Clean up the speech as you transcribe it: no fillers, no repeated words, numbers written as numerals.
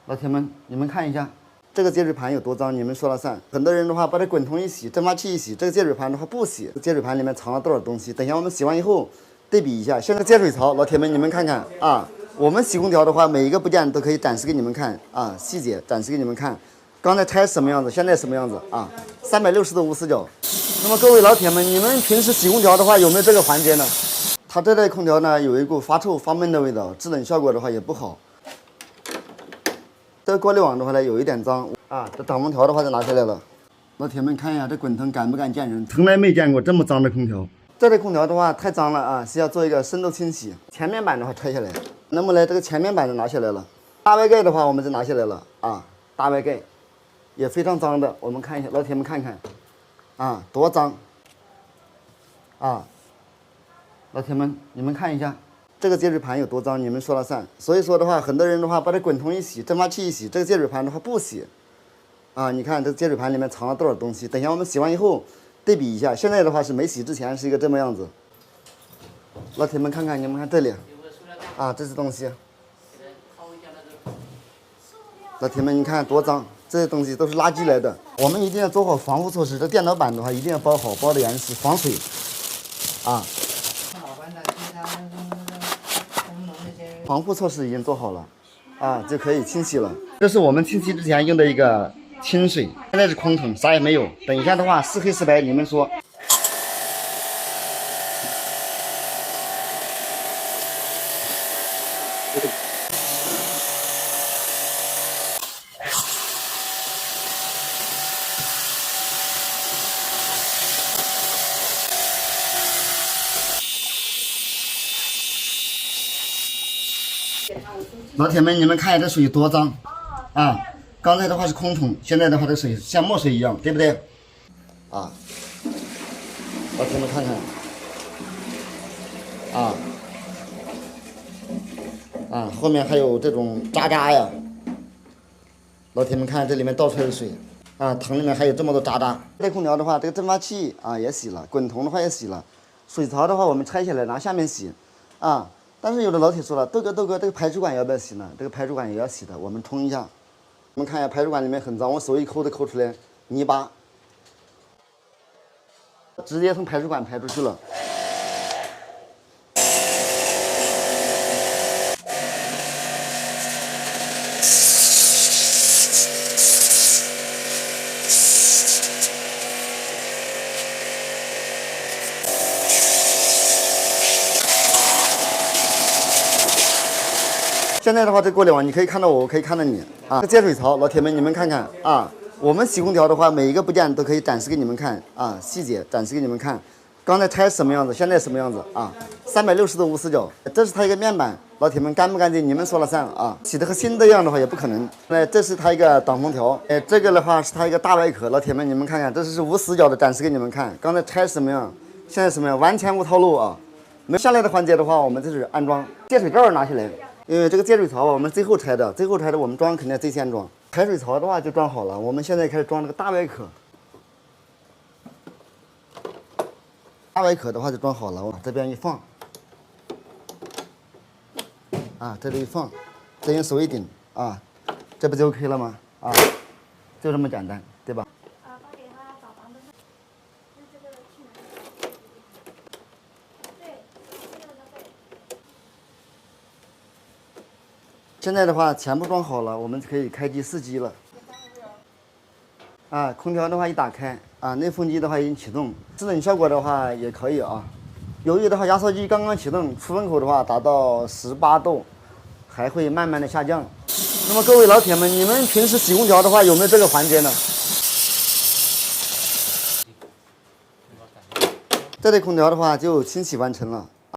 老铁们，你们看一下，这个接水盘有多脏，你们说了算。很多人的话把这滚筒一洗，蒸发器一洗，这个接水盘的话不洗，接水盘里面藏了多少东西？等一下我们洗完以后对比一下。现在接水槽，老铁们你们看看啊，我们洗空调的话，每一个部件都可以展示给你们看啊，细节展示给你们看。刚才拆什么样子，现在什么样子啊？360度无死角。那么各位老铁们，你们平时洗空调的话有没有这个环节呢？它这类空调呢有一股发臭发闷的味道，制冷效果的话也不好。这个过滤网的话呢有一点脏啊，这挡风条的话就拿下来了。老铁们看一下这滚筒敢不敢见人？从来没见过这么脏的空调。这类空调的话太脏了啊，是要做一个深度清洗。前面板的话拆下来，那么呢这个前面板就拿下来了。大外盖的话我们就拿下来了啊，大外盖也非常脏的。我们看一下，老铁们看看啊，多脏啊！老铁们你们看一下。这个接水盘有多脏，你们说了算。所以说的话，很多人的话把这滚筒一洗，蒸发器一洗，这个接水盘的话不洗，啊，你看这个接水盘里面藏了多少东西？等一下我们洗完以后对比一下。现在的话是没洗之前是一个这么样子。老铁们看看，你们看这里，啊，这是东西。老铁们，你看多脏，这些东西都是垃圾来的。我们一定要做好防护措施。这电脑板的话一定要包好，包的严实，防水，啊。防护措施已经做好了，啊，就可以清洗了。这是我们清洗之前用的一个清水，现在是空桶，啥也没有。等一下的话，是黑是白，你们说。老铁们，你们看一下这水多脏啊！刚才的话是空桶，现在的话这水像墨水一样，对不对？啊，老铁们看看，后面还有这种渣渣呀。老铁们看这里面倒出来的水啊，桶里面还有这么多渣渣。这空调的话，这个蒸发器啊也洗了，滚筒的话也洗了，水槽的话我们拆下来拿下面洗啊。但是有的老铁说了，豆哥，这个排水管要不要洗呢？这个排水管也要洗的，我们冲一下。我们看一下排水管里面很脏，我手一抠都抠出来泥巴，直接从排水管排出去了。现在的话，这过滤网你可以看到我，我可以看到你啊。这接水槽，老铁们你们看看啊。我们洗空调的话，每一个部件都可以展示给你们看啊，细节展示给你们看。刚才拆什么样子，现在什么样子啊？360度无死角，这是它一个面板，老铁们干不干净你们说了算啊。洗的和新的一样的话也不可能。这是它一个挡风条，这个的话是它一个大外壳，老铁们你们看看，这是无死角的展示给你们看。刚才拆什么样，现在什么样，完全无套路啊。没下来的环节的话，我们就是安装接水罩拿下来。因为这个接水槽我们最后拆的我们装肯定最先装。排水槽的话就装好了，我们现在开始装这个大外壳。大外壳的话就装好了，往这边一放，啊，这里一放，这用手一顶，啊，这不就 OK 了吗？啊，就这么简单，对吧？现在的话全部装好了，我们可以开机试机了。啊，空调的话一打开啊，内风机的话已经启动，制冷效果的话也可以啊。由于的话压缩机刚刚启动，出风口的话达到18度，还会慢慢的下降。那么各位老铁们，你们平时洗空调的话有没有这个环节呢？这类空调的话就清洗完成了。